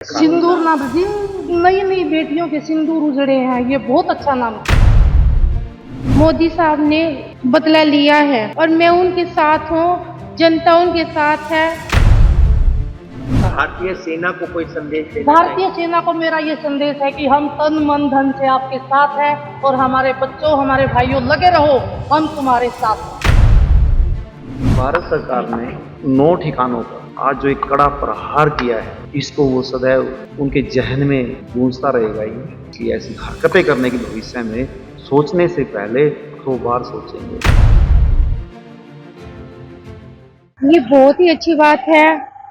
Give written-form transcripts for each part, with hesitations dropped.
सिंदूर नाम जिन नई नई बेटियों के सिंदूर उजड़े हैं, ये बहुत अच्छा नाम है। मोदी साहब ने बदला लिया है और मैं उनके साथ हूँ, जनता उनके साथ है। भारतीय सेना को कोई संदेश देना भारतीय चाहिए? सेना को मेरा ये संदेश है कि हम तन मन धन से आपके साथ हैं और हमारे बच्चों हमारे भाइयों लगे रहो, हम तुम्हारे साथ हैं। भारत सरकार ने 9 ठिकानों पर आज जो एक कड़ा प्रहार किया है, इसको वो सदैव उनके जहन में गूंजता रहेगा ही कि ऐसी हरकतें करने के भविष्य में सोचने से पहले 100 बार सोचेंगे। ये बहुत ही अच्छी बात है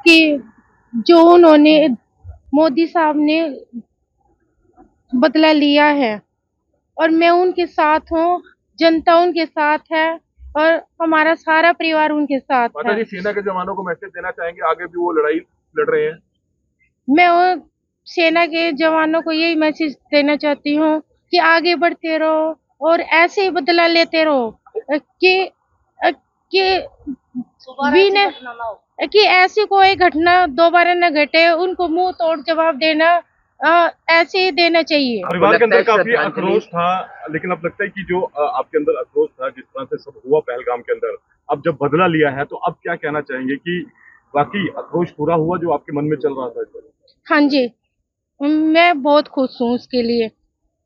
कि जो उन्होंने मोदी साहब ने बदला लिया है और मैं उनके साथ हूँ, जनता उनके साथ है और हमारा सारा परिवार उनके साथ माता जी, है। सेना के जवानों को मैसेज देना चाहेंगे, आगे भी वो लड़ाई लड़ रहे हैं? मैं वो सेना के जवानों को यही मैसेज देना चाहती हूँ कि आगे बढ़ते रहो और ऐसे ही बदला लेते रहो कि कि ऐसी कोई घटना दोबारा न घटे। उनको मुंह तोड़ जवाब देना ऐसे ही देना चाहिए। परिवार के अंदर काफी श्रद्धांजलि- आक्रोश था, लेकिन अब लगता है कि जो आपके अंदर आक्रोश था, जिस तरह से सब हुआ पहलगाम के अंदर, अब जब बदला लिया है तो अब क्या कहना चाहेंगे कि बाकी आक्रोश पूरा हुआ जो आपके मन में चल रहा था इस वक्त? हाँ जी, मैं बहुत खुश हूँ उसके लिए,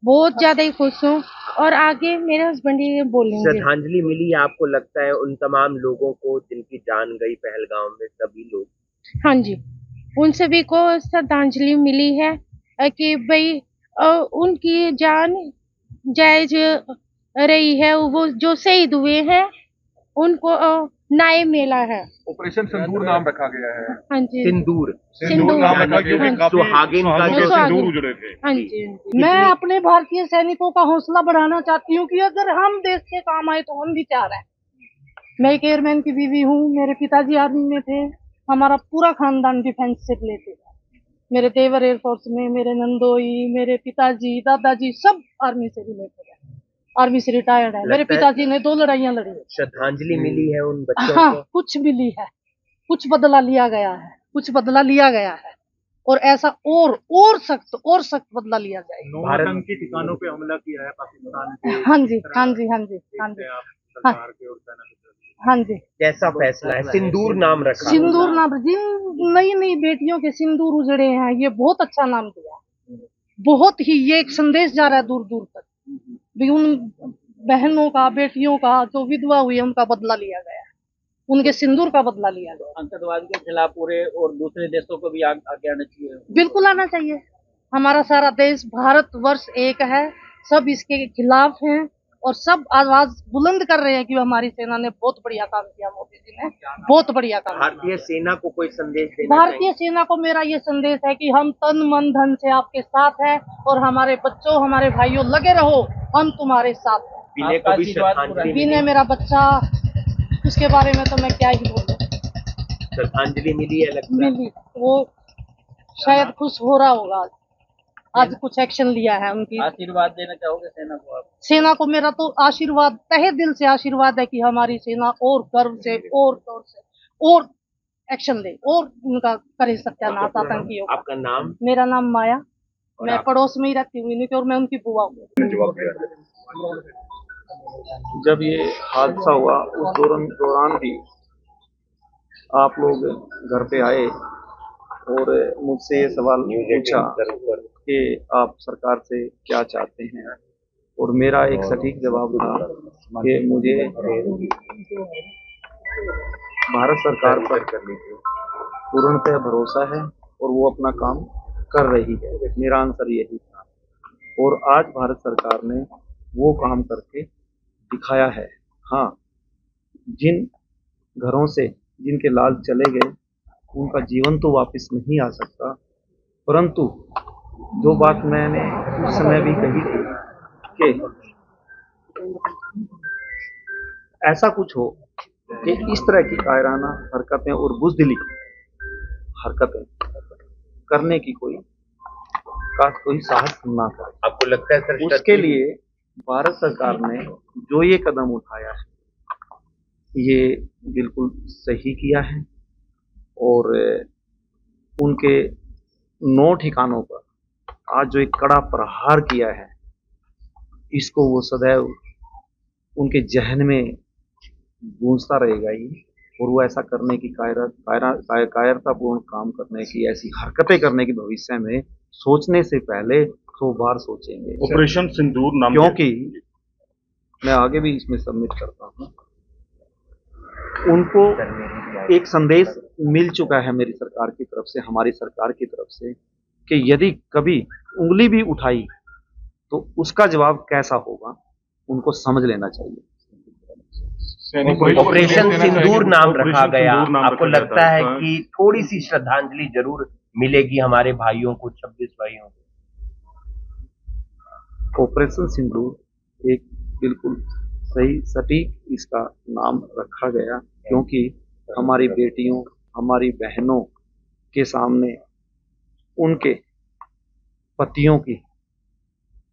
बहुत ज्यादा ही खुश हूँ और आगे मेरे हस्बैंड ये बोलेंगे। श्रद्धांजलि मिली आपको लगता है उन तमाम लोगों को जिनकी जान गई पहलगाम में, सभी लोग? हाँ जी, उन सभी को श्रद्धांजलि मिली है कि भाई उनकी जान जायज रही है। वो जो शहीद हुए हैं उनको न्याय मिला है। ऑपरेशन सिंदूर नाम रखा गया है। हाँ जी, सिंदूर सिंदूर नाम रखा जो गया है, काफी सुहागिन का सुहागों के जो सिंदूर उजड़े थे। हाँ जी। मैं अपने भारतीय सैनिकों का हौसला बढ़ाना चाहती हूँ कि अगर हम देश के काम आए तो हम भी तैयार हैं। मैं एक एयरमैन की बीवी हूँ, मेरे पिताजी आर्मी में थे, हमारा पूरा खानदान डिफेंस से रिलेटेड है। मेरे देवर एयरफोर्स में, मेरे नंदोई, मेरे पिताजी, दादाजी सब आर्मी से रिलेटेड है, आर्मी से रिटायर्ड है। मेरे पिताजी ने 2 लड़ाइयाँ लड़ी। श्रद्धांजलि मिली है उन बच्चों हाँ, को? कुछ मिली है, कुछ बदला लिया गया है, कुछ बदला लिया गया है और ऐसा और सख्त बदला लिया जाएगा। भारत के ठिकानों पे हमला किया है पाकिस्तान के। हाँ जी, हाँ जी, हाँ जी, हाँ जी, सरकार के और सेना के प्रति। हाँ जी। कैसा फैसला है? सिंदूर नाम रखा। सिंदूर नाम जिन नई नई बेटियों के सिंदूर उजड़े हैं, ये बहुत अच्छा नाम दिया। बहुत ही ये एक संदेश जा रहा है दूर दूर तक भी उन बहनों का, बेटियों का जो विधवा हुई है उनका बदला लिया गया है, उनके सिंदूर का बदला लिया गया। आतंकवाद के खिलाफ पूरे और दूसरे देशों को भी आगे आना चाहिए। बिल्कुल आना चाहिए। हमारा सारा देश भारतवर्ष एक है, सब इसके खिलाफ हैं और सब आवाज बुलंद कर रहे हैं कि हमारी सेना ने बहुत बढ़िया काम किया, मोदी जी ने बहुत बढ़िया काम किया। भारतीय सेना को कोई संदेश देना भारतीय सेना को मेरा ये संदेश है कि हम तन मन धन से आपके साथ हैं और हमारे बच्चों हमारे भाइयों लगे रहो, हम तुम्हारे साथ हैं। विनय को भी श्रद्धांजलि विनय मेरा बच्चा, उसके बारे में तो मैं क्या ही बोलूं। श्रद्धांजलि मिली है लगता है? मिली, वो शायद खुश हो रहा होगा, आज कुछ एक्शन लिया है उनकी। आशीर्वाद देना चाहोगे सेना को आप? सेना को मेरा तो आशीर्वाद, तहे दिल से आशीर्वाद है कि हमारी सेना और गर्व से और जोर से और एक्शन ले और उनका करे सत्यानाश आतंकियों का। आपका नाम? मेरा नाम माया, मैं पड़ोस में ही रहती हूँ इनके और मैं उनकी बुआ हूँ। जवाब दिया। जब ये हादसा हुआ उस दौरान भी आप लोग घर पे आए और मुझसे ये सवाल पूछा कि आप सरकार से क्या चाहते हैं, और मेरा एक सटीक जवाब था कि मुझे भारत सरकार पर पूर्णतः भरोसा है और वो अपना काम कर रही है। मेरा आंसर यही था और आज भारत सरकार ने वो काम करके दिखाया है। हाँ, जिन घरों से जिनके लाल चले गए उनका जीवन तो वापस नहीं आ सकता, परंतु जो बात मैंने उस समय भी कही थी कि ऐसा कुछ हो कि इस तरह की कायराना हरकतें और बुज़दिली हरकतें करने की कोई साहस ना करे। आपको लगता है सर उसके लिए भारत सरकार ने जो ये कदम उठाया है ये बिल्कुल सही किया है और उनके 9 ठिकानों पर आज जो एक कड़ा प्रहार किया है, इसको वो सदैव उनके जहन में गूंजता रहेगा ही। और वो ऐसा करने की कायरतापूर्ण काम करने की, ऐसी हरकतें करने की भविष्य में सोचने से पहले 100 बार सोचेंगे, ऑपरेशन सिंदूर नाम क्योंकि मैं आगे भी इसमें सबमिट करता हूँ। उनको एक संदेश मिल चुका है मेरी सरकार की तरफ से, हमारी सरकार की तरफ से, कि यदि कभी उंगली भी उठाई तो उसका जवाब कैसा होगा, उनको समझ लेना चाहिए। ऑपरेशन सिंदूर नाम रखा गया, सिंदूर नाम आपको रखा लगता गया है था। कि थोड़ी सी श्रद्धांजलि जरूर मिलेगी हमारे भाइयों को, 26 भाइयों को? ऑपरेशन सिंदूर एक बिल्कुल सही सटीक इसका नाम रखा गया, क्योंकि हमारी बेटियों, हमारी बहनों के सामने उनके पतियों की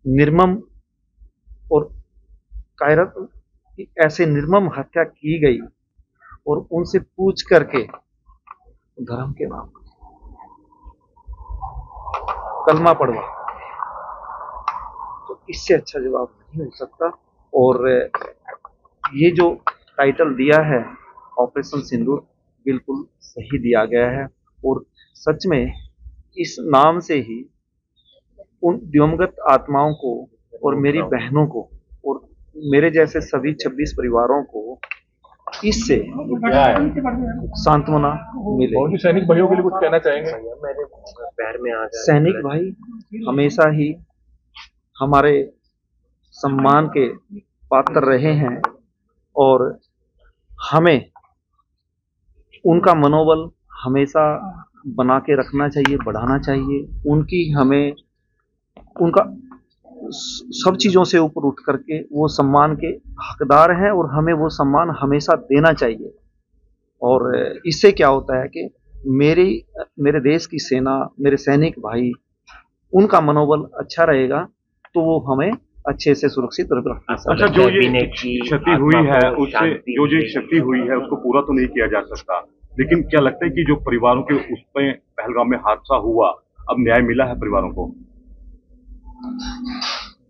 निर्मम और कायरत ऐसे निर्मम हत्या की गई, और उनसे पूछ करके धर्म के नाम कलमा पढ़वा, तो इससे अच्छा जवाब नहीं हो सकता। और ये जो टाइटल दिया है ऑपरेशन सिंदूर, बिल्कुल सही दिया गया है। और सच में इस नाम से ही उन दिवंगत आत्माओं को और मेरी बहनों को और मेरे जैसे सभी 26 परिवारों को इससे सांत्वना मिले। सैनिक भाइयों के लिए कुछ कहना चाहेंगे? मेरे पैर में आ जाए। सैनिक भाई हमेशा ही हमारे सम्मान के पात्र रहे हैं, और हमें उनका मनोबल हमेशा बना के रखना चाहिए, बढ़ाना चाहिए। उनका सब चीज़ों से ऊपर उठ करके वो सम्मान के हकदार हैं, और हमें वो सम्मान हमेशा देना चाहिए। और इससे क्या होता है कि मेरे देश की सेना, मेरे सैनिक भाई, उनका मनोबल अच्छा रहेगा, तो वो हमें अच्छे से सुरक्षित रख अच्छा, जो ये क्षति हुई है उससे, जो क्षति हुई है उसको पूरा तो नहीं किया जा सकता, लेकिन क्या लगता है कि जो परिवारों के उस पे पहलगाम में हादसा हुआ, अब न्याय मिला है परिवारों को?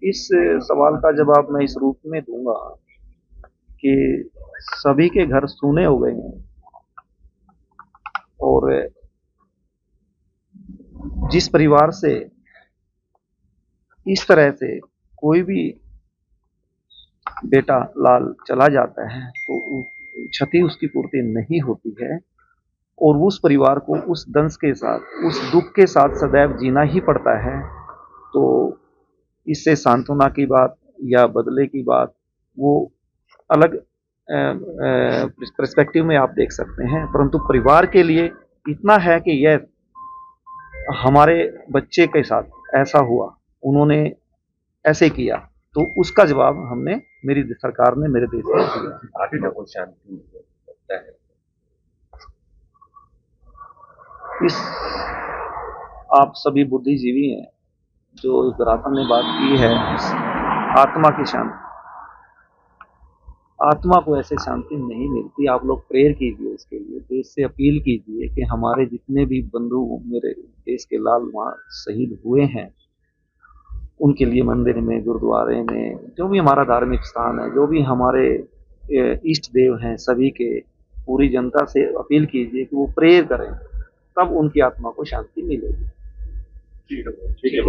इस सवाल का जवाब मैं इस रूप में दूंगा कि सभी के घर सूने हो गए हैं, और जिस परिवार से इस तरह से कोई भी बेटा लाल चला जाता है तो क्षति उसकी पूर्ति नहीं होती है, और उस परिवार को उस दंश के साथ, उस दुख के साथ सदैव जीना ही पड़ता है। तो इससे सांत्वना की बात या बदले की बात, वो अलग पर्सपेक्टिव में आप देख सकते हैं, परंतु परिवार के लिए इतना है कि यह हमारे बच्चे के साथ ऐसा हुआ, उन्होंने ऐसे किया, तो उसका जवाब मेरी सरकार ने मेरे देश में दिया। आत्मा को शांति मिलता है। आप सभी बुद्धिजीवी हैं, जो धरातल ने बात की है आत्मा की शांति, आत्मा को ऐसे शांति नहीं मिलती। आप लोग प्रेयर कीजिए उसके लिए, देश से अपील कीजिए कि हमारे जितने भी बंधु मेरे देश के लाल वहाँ शहीद हुए हैं, उनके लिए मंदिर में, गुरुद्वारे में, जो भी हमारा धार्मिक स्थान है, जो भी हमारे इष्ट देव हैं, सभी के पूरी जनता से अपील कीजिए कि वो प्रेयर करें, तब उनकी आत्मा को शांति मिलेगी। ठीक है।